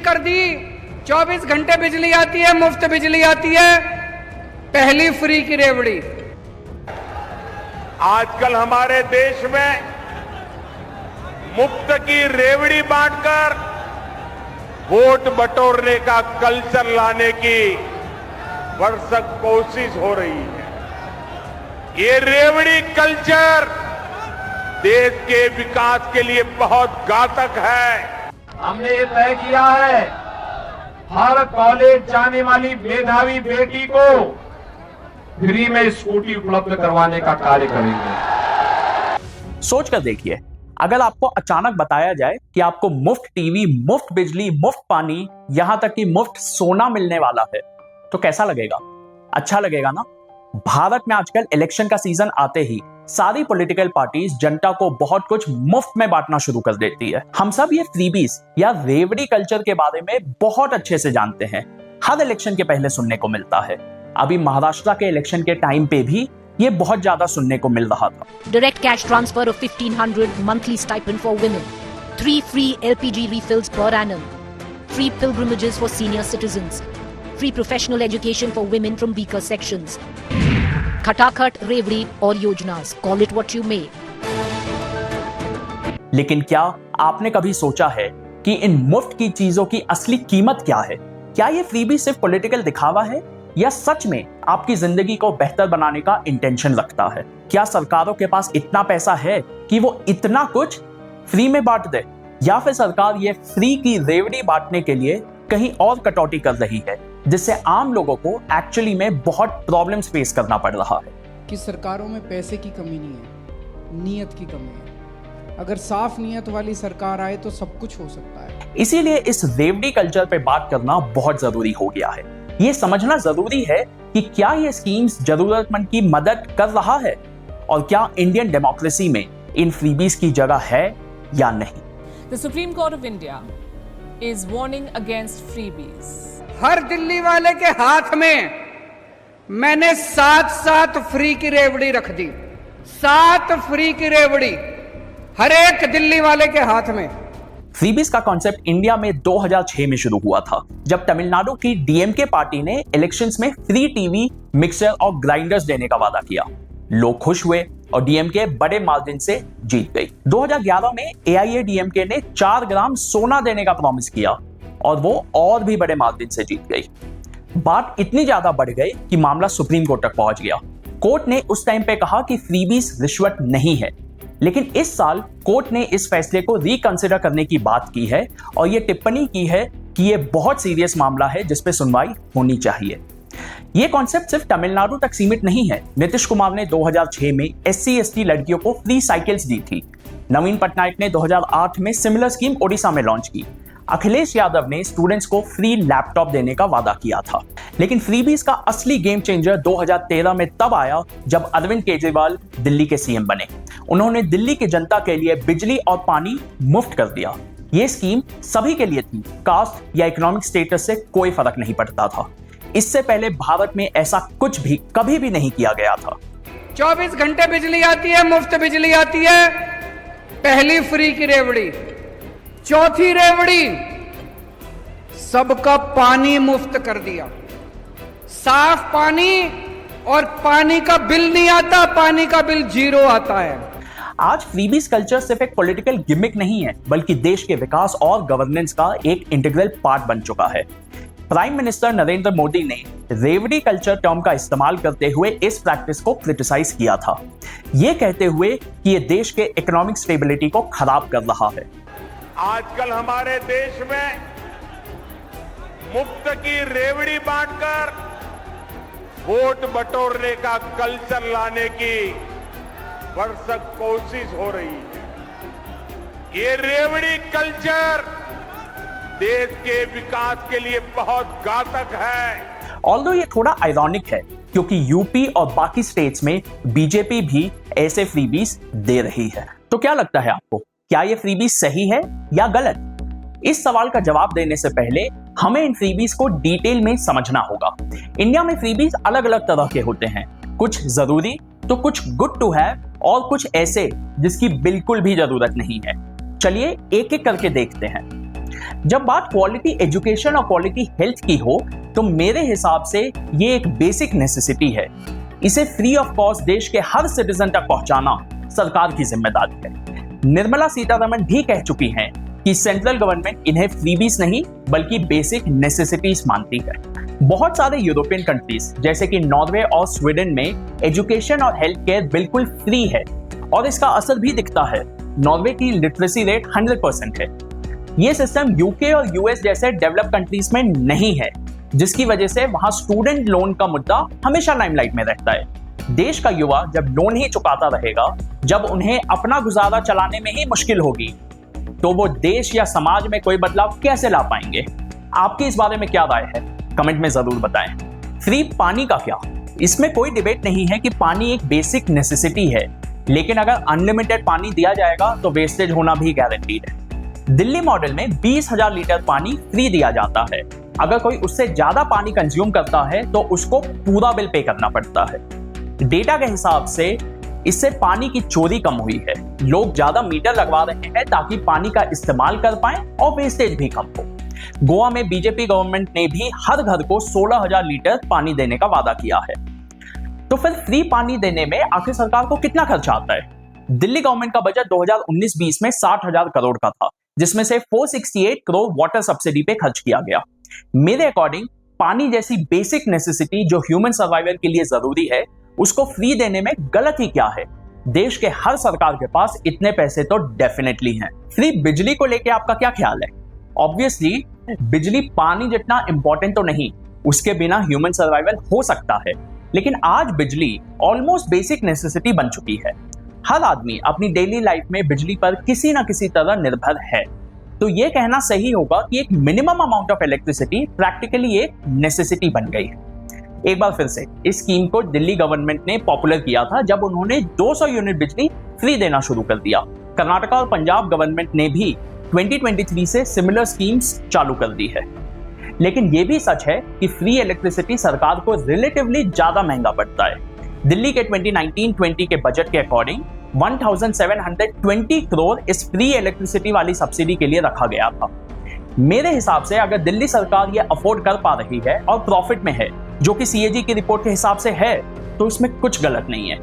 कर दी, 24 घंटे बिजली आती है, मुफ्त बिजली आती है, पहली फ्री की रेवड़ी। आजकल हमारे देश में मुफ्त की रेवड़ी बांटकर वोट बटोरने का कल्चर लाने की भरसक कोशिश हो रही है। ये रेवड़ी कल्चर देश के विकास के लिए बहुत घातक है। हमने ये तय किया है, हर कॉलेज जाने वाली मेधावी बेटी को फ्री में स्कूटी उपलब्ध करवाने का कार्य करेंगे। सोच कर देखिए, अगर आपको अचानक बताया जाए कि आपको मुफ्त टीवी, मुफ्त बिजली, मुफ्त पानी, यहां तक कि मुफ्त सोना मिलने वाला है, तो कैसा लगेगा? अच्छा लगेगा ना? भारत में आजकल इलेक्शन का सीजन आते ही सारी पॉलिटिकल पार्टीज जनता को बहुत कुछ मुफ्त में बांटना शुरू कर देती है। हम सब ये फ्रीबीज या रेवड़ी कल्चर के बारे में बहुत अच्छे से जानते हैं, हर इलेक्शन के पहले सुनने को मिलता है। अभी महाराष्ट्र के इलेक्शन के टाइम पे भी ये बहुत ज्यादा सुनने को मिल रहा था। Direct cash transfer of 1500 monthly stipend for women, 3 free LPG refills per annum, free pilgrimages for senior citizens, free professional education for women from weaker sections. खटाखट, रेवड़ी और योजनास, call it what you may. लेकिन क्या आपने कभी सोचा है कि इन मुफ्त की चीजों की असली कीमत क्या है? क्या ये फ्रीबी सिर्फ पॉलिटिकल दिखावा है या सच में आपकी जिंदगी को बेहतर बनाने का इंटेंशन रखता है? क्या सरकारों के पास इतना पैसा है कि वो इतना कुछ फ्री में बांट दे, या फिर सरकार ये फ्री की रेवड़ी बांटने के लिए कहीं और कटौती कर रही है, जिससे आम लोगों को एक्चुअली में बहुत प्रॉब्लम्स फेस करना पड़ रहा है? कि सरकारों में पैसे की कमी नहीं है, नीयत की कमी है। अगर साफ नीयत वाली सरकार आए तो सब कुछ हो सकता है। इसीलिए इस रेवड़ी कल्चर पे बात करना बहुत जरूरी हो गया है। ये समझना जरूरी है कि क्या ये स्कीम्स जरूरतमंद की मदद कर रहा है और क्या इंडियन डेमोक्रेसी में इन फ्रीबीज की जगह है या नहीं। The Supreme Court of India is warning against freebies. हर दिल्ली वाले के हाथ में मैंने 7 फ्री की रेवड़ी रख दी, 7 फ्री की रेवड़ी हर एक दिल्ली वाले के हाथ में। फ्रीबीज का कॉन्सेप्ट इंडिया में 2006 में शुरू हुआ था, जब तमिलनाडु की डीएमके पार्टी ने इलेक्शंस में फ्री टीवी, मिक्सर और ग्राइंडर्स देने का वादा किया। लोग खुश हुए और डीएमके बड़े मार्जिन से जीत गई। 2011 में एआईएडीएमके ने 4 ग्राम सोना देने का प्रॉमिस किया और वो और भी बड़े मार्जिन से जीत गई। बात इतनी ज्यादा बढ़ गई कि मामला सुप्रीम कोर्ट तक पहुंच गया। कोर्ट ने उस टाइम पे कहा कि फ्रीबीज रिश्वत नहीं है, लेकिन इस साल कोर्ट ने इस फैसले को रिकंसिडर करने की बात की है और ये टिप्पणी की है कि ये बहुत सीरियस मामला है जिस पे सुनवाई होनी चाहिए। ये कॉन्सेप्ट सिर्फ तमिलनाडु तक सीमित नहीं है। नीतीश कुमार ने 2006 में SC/ST लड़कियों को फ्री साइकिल्स दी थी। नवीन पटनायक ने 2008 में सिमिलर स्कीम ओडिशा में लॉन्च की। अखिलेश यादव ने स्टूडेंट्स को फ्री लैपटॉप देने का वादा किया था। लेकिन फ्रीबीज का असली गेम चेंजर 2013 में तब आया जब अरविंद केजरीवाल दिल्ली के सीएम बने। उन्होंने दिल्ली की जनता के लिए बिजली और पानी मुफ्त कर दिया। ये स्कीम सभी के लिए थी, कास्ट या इकोनॉमिक स्टेटस से कोई फर्क नहीं पड़ता था। इससे पहले भारत में ऐसा कुछ भी कभी भी नहीं किया गया था। 24 घंटे बिजली आती है, मुफ्त बिजली आती है, पहली फ्री की रेवड़ी। चौथी रेवड़ी, सबका पानी मुफ्त कर दिया, साफ पानी, और पानी का बिल नहीं आता, पानी का बिल 0 आता है। आज फ्रीबीज कल्चर सिर्फ एक पॉलिटिकल गिमिक नहीं है, बल्कि देश के विकास और गवर्नेंस का एक इंटीग्रल पार्ट बन चुका है। प्राइम मिनिस्टर नरेंद्र मोदी ने रेवड़ी कल्चर टर्म का इस्तेमाल करते हुए इस प्रैक्टिस को क्रिटिसाइज किया था, ये कहते हुए कि ये देश के इकोनॉमिक स्टेबिलिटी को खराब कर रहा है। आजकल हमारे देश में मुफ्त की रेवड़ी बांटकर वोट बटोरने का कल्चर लाने की भरसक कोशिश हो रही है। ये रेवड़ी कल्चर देश के विकास के लिए बहुत घातक है। ऑल्दो ये थोड़ा आयरॉनिक है, क्योंकि यूपी और बाकी स्टेट्स में बीजेपी भी ऐसे फ्रीबीज दे रही है। तो क्या लगता है आपको, क्या ये फ्रीबीज सही है या गलत? इस सवाल का जवाब देने से पहले हमें इन फ्रीबीज को डिटेल में समझना होगा। इंडिया में फ्रीबीज अलग अलग तरह के होते हैं, कुछ जरूरी तो कुछ गुड टू हैव और कुछ ऐसे जिसकी बिल्कुल भी जरूरत नहीं है। चलिए एक एक करके देखते हैं। जब बात क्वालिटी एजुकेशन और क्वालिटी हेल्थ की हो तो मेरे हिसाब से ये एक बेसिक नेसेसिटी है। इसे फ्री ऑफ कॉस्ट देश के हर सिटीजन तक पहुंचाना सरकार की जिम्मेदारी है। निर्मला सीतारमण भी कह चुकी हैं कि सेंट्रल गवर्नमेंट इन्हें फ्रीबीज नहीं बल्कि बेसिक नेसेसिटीज मानती है। बहुत सारे यूरोपियन कंट्रीज जैसे कि नॉर्वे और स्वीडन में एजुकेशन और हेल्थ केयर बिल्कुल फ्री है और इसका असर भी दिखता है। नॉर्वे की लिटरेसी रेट 100% है। यह सिस्टम यूके और यूएस जैसे डेवलप कंट्रीज में नहीं है, जिसकी वजह से वहां स्टूडेंट लोन का मुद्दा हमेशा लाइमलाइट में रहता है। देश का युवा जब लोन ही चुकाता रहेगा, जब उन्हें अपना गुजारा चलाने में ही मुश्किल होगी, तो वो देश या समाज में कोई बदलाव कैसे ला पाएंगे? आपकी इस बारे में क्या राय है? कमेंट में जरूर बताएं। फ्री पानी का क्या? इसमें कोई डिबेट नहीं है कि पानी एक बेसिक नेसेसिटी है, लेकिन अगर अनलिमिटेड पानी दिया जाएगा तो वेस्टेज होना भी गारंटीड है। दिल्ली मॉडल में 20,000 लीटर पानी फ्री दिया जाता है। अगर कोई उससे ज्यादा पानी कंज्यूम करता है तो उसको पूरा बिल पे करना पड़ता है। डेटा के हिसाब से इससे पानी की चोरी कम हुई है। लोग ज्यादा मीटर लगवा रहे हैं ताकि पानी का इस्तेमाल कर पाएं और वेस्टेज भी कम हो। गोवा में बीजेपी गवर्नमेंट ने भी हर घर को 16,000 लीटर पानी देने का वादा किया है। तो फिर फ्री पानी देने में आखिर सरकार को कितना खर्चा आता है? दिल्ली गवर्नमेंट का बजट 2019-20 में 60,000 करोड़ का था, जिसमें से 468 करोड़ वाटर सब्सिडी पे खर्च किया गया। मेरे अकॉर्डिंग पानी जैसी बेसिक नेसेसिटी जो ह्यूमन सर्वाइवल के लिए जरूरी है, उसको फ्री देने में गलत ही क्या है? देश के हर सरकार के पास इतने पैसे तो डेफिनेटली हैं। फ्री बिजली को लेके आपका क्या ख्याल है? ऑब्वियसली बिजली पानी जितना इंपॉर्टेंट तो नहीं, उसके बिना ह्यूमन सर्वाइवल हो सकता है, लेकिन आज बिजली ऑलमोस्ट बेसिक नेसेसिटी बन चुकी है। हर आदमी अपनी डेली लाइफ में बिजली पर किसी ना किसी तरह निर्भर है। तो यह कहना सही होगा कि एक minimum amount of electricity practically एक नेसेसिटी बन गई है। एक बार फिर से इस स्कीम को दिल्ली गवर्नमेंट ने पॉपुलर किया था जब उन्होंने 200 यूनिट बिजली फ्री देना शुरू कर दिया। कर्नाटका और पंजाब गवर्नमेंट ने भी 2023 से सिमिलर स्कीम्स चालू कर दी है। लेकिन यह भी सच है कि फ्री इलेक्ट्रिसिटी सरकार को रिलेटिवली ज्यादा महंगा पड़ता है। दिल्ली के 2019-20 के बजट के अकॉर्डिंग 1720 करोड़ इस फ्री इलेक्ट्रिसिटी वाली सब्सिडी के लिए रखा गया था। मेरे हिसाब से अगर दिल्ली सरकार ये अफोर्ड कर पा रही है और प्रॉफिट में है, जो कि सीएजी की रिपोर्ट के हिसाब से है, तो इसमें कुछ गलत नहीं है।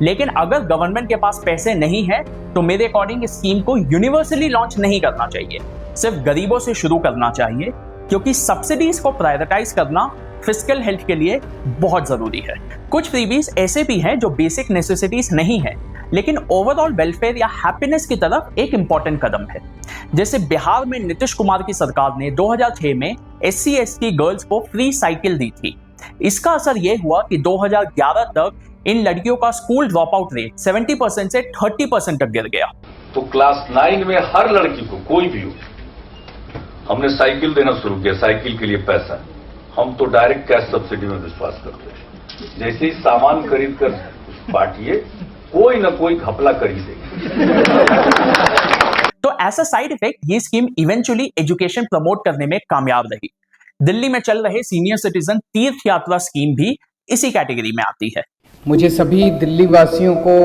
लेकिन अगर गवर्नमेंट के पास पैसे नहीं है तो मेरे अकॉर्डिंग इस स्कीम को यूनिवर्सली लॉन्च नहीं करना चाहिए, सिर्फ गरीबों से शुरू करना चाहिए, क्योंकि सब्सिडीज को प्रायोरिटाइज करना फिस्कल हेल्थ के लिए बहुत जरूरी है। कुछ फ्रीबीज ऐसे भी हैं जो बेसिक नेसेसिटीज नहीं है, लेकिन ओवरऑल वेलफेयर या हैप्पीनेस की तरफ एक इंपॉर्टेंट कदम है। जैसे बिहार में नीतीश कुमार की सरकार ने 2006 में SC/ST गर्ल्स को फ्री साइकिल दी थी। इसका असर यह हुआ कि 2011 तक इन लड़कियों का स्कूल ड्रॉप आउट रेट 70% से 30% तक गिर गया। तो क्लास 9 में हर लड़की को, कोई भी हो, हमने साइकिल देना शुरू किया। साइकिल के लिए पैसा हम तो डायरेक्ट कैश सब्सिडी में विश्वास करते हैं। जैसे ही सामान खरीद कर बांटिए, कोई ना कोई घपला कर ही देगा। तो ऐसा साइड इफेक्ट ये स्कीम इवेंचुअली एजुकेशन प्रमोट करने में कामयाब रही। दिल्ली में चल रहे सीनियर सिटीजन तीर्थ यात्रा स्कीम भी इसी कैटेगरी में आती है। मुझे सभी दिल्ली वासियों को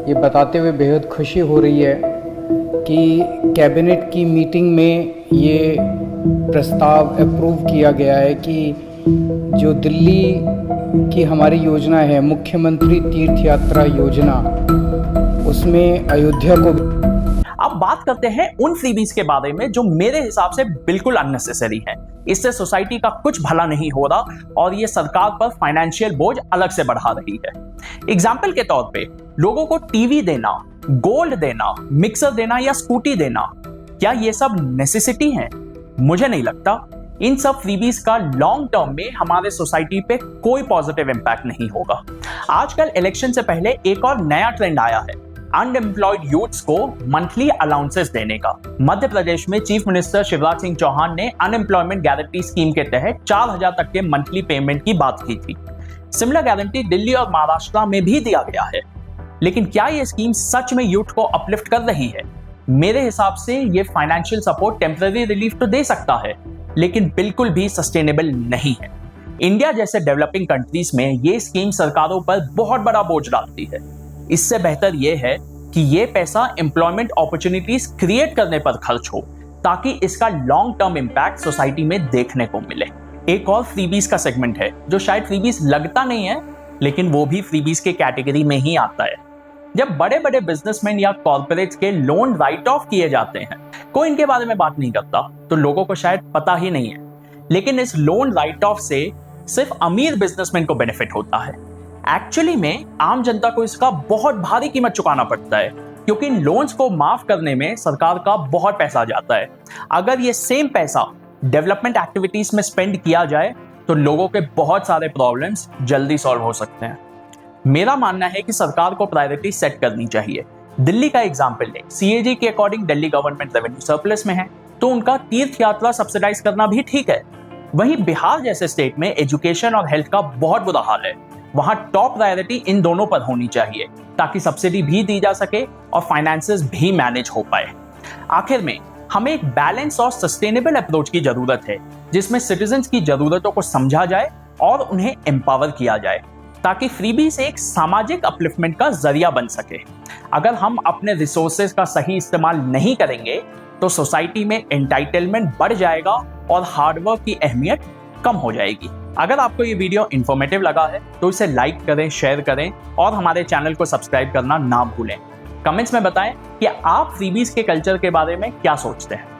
ये बताते हुए बेहद खुशी हो रही है कि कैबिनेट की मीटिंग में ये प्रस्ताव अप्रूव किया गया है कि जो दिल्ली की हमारी योजना है, मुख्यमंत्री तीर्थ यात्रा योजना, उसमें अयोध्या को। अब बात करते हैं उन फ्रीबीज के बारे में जो मेरे हिसाब से बिल्कुल अननेसेसरी है। इससे सोसाइटी का कुछ भला नहीं हो रहा और ये सरकार पर फाइनेंशियल बोझ अलग से बढ़ा रही है। एग्जाम्पल के तौर पे लोगों को टीवी देना, गोल्ड देना, मिक्सर देना या स्कूटी देना, क्या ये सब नेसेसिटी है? मुझे नहीं लगता। इन सब फ्रीबीज का लॉन्ग टर्म में हमारे सोसाइटी पे कोई पॉजिटिव इंपैक्ट नहीं होगा। आजकल इलेक्शन से पहले एक और नया ट्रेंड आया है, अनएम्प्लॉयड यूथ्स को मंथली अलाउंसेस देने का। मध्य प्रदेश में चीफ मिनिस्टर शिवराज सिंह चौहान ने अनएम्प्लॉयमेंट गारंटी स्कीम के तहत 4,000 तक के मंथली पेमेंट की बात की थी। सिमिलर गारंटी दिल्ली और महाराष्ट्र में भी दिया गया है। लेकिन क्या यह स्कीम सच में यूथ को अपलिफ्ट कर रही है? मेरे हिसाब से यह फाइनेंशियल सपोर्ट टेम्पररी रिलीफ तो दे सकता है, लेकिन बिल्कुल भी सस्टेनेबल नहीं है। इंडिया जैसे डेवलपिंग कंट्रीज में यह स्कीम सरकारों पर बहुत बड़ा बोझ डालती है। इससे बेहतर यह है कि यह पैसा एम्प्लॉयमेंट अपॉर्चुनिटीज क्रिएट करने पर खर्च हो, ताकि इसका लॉन्ग टर्म इंपैक्ट सोसाइटी में देखने को मिले। एक और फ्रीबीज का सेगमेंट है जो शायद फ्रीबीज लगता नहीं है, लेकिन वो भी फ्रीबीज के कैटेगरी में ही आता है। जब बड़े बड़े बिजनेसमैन या कॉर्पोरेट्स के लोन राइट ऑफ किए जाते हैं, कोई इनके बारे में बात नहीं करता, तो लोगों को शायद पता ही नहीं है, लेकिन इस लोन राइट ऑफ से सिर्फ अमीर बिजनेसमैन को बेनिफिट होता है। एक्चुअली में आम जनता को इसका बहुत भारी कीमत चुकाना पड़ता है, क्योंकि इन लोन्स को माफ करने में सरकार का बहुत पैसा जाता है। अगर ये सेम पैसा डेवलपमेंट एक्टिविटीज में स्पेंड किया जाए तो लोगों के बहुत सारे प्रॉब्लम्स जल्दी सॉल्व हो सकते हैं। मेरा मानना है कि सरकार को प्रायोरिटी सेट करनी चाहिए। दिल्ली का एग्जाम्पल लें, सीएजी के according Delhi government revenue surplus में है, तो उनका तीर्थ यात्रा सब्सिडाइज करना भी ठीक है। वहीं बिहार जैसे स्टेट में एजुकेशन और हेल्थ का बहुत बुरा हाल है, वहां टॉप प्रायोरिटी इन दोनों पर होनी चाहिए ताकि सब्सिडी भी दी जा सके और फाइनेंसेस भी मैनेज हो पाए। आखिर में हमें एक बैलेंस और सस्टेनेबल अप्रोच की जरूरत है, जिसमें सिटीजन्स की जरूरतों को समझा जाए और उन्हें एम्पावर किया जाए, ताकि फ्रीबी से एक सामाजिक अपलिफ्टमेंट का जरिया बन सके। अगर हम अपने रिसोर्सेज का सही इस्तेमाल नहीं करेंगे तो सोसाइटी में एंटाइटलमेंट बढ़ जाएगा और हार्डवर्क की अहमियत कम हो जाएगी। अगर आपको ये वीडियो इंफॉर्मेटिव लगा है तो इसे लाइक करें, शेयर करें और हमारे चैनल को सब्सक्राइब करना ना भूलें। कमेंट्स में बताएं कि आप फ्रीबीज के कल्चर के बारे में क्या सोचते हैं।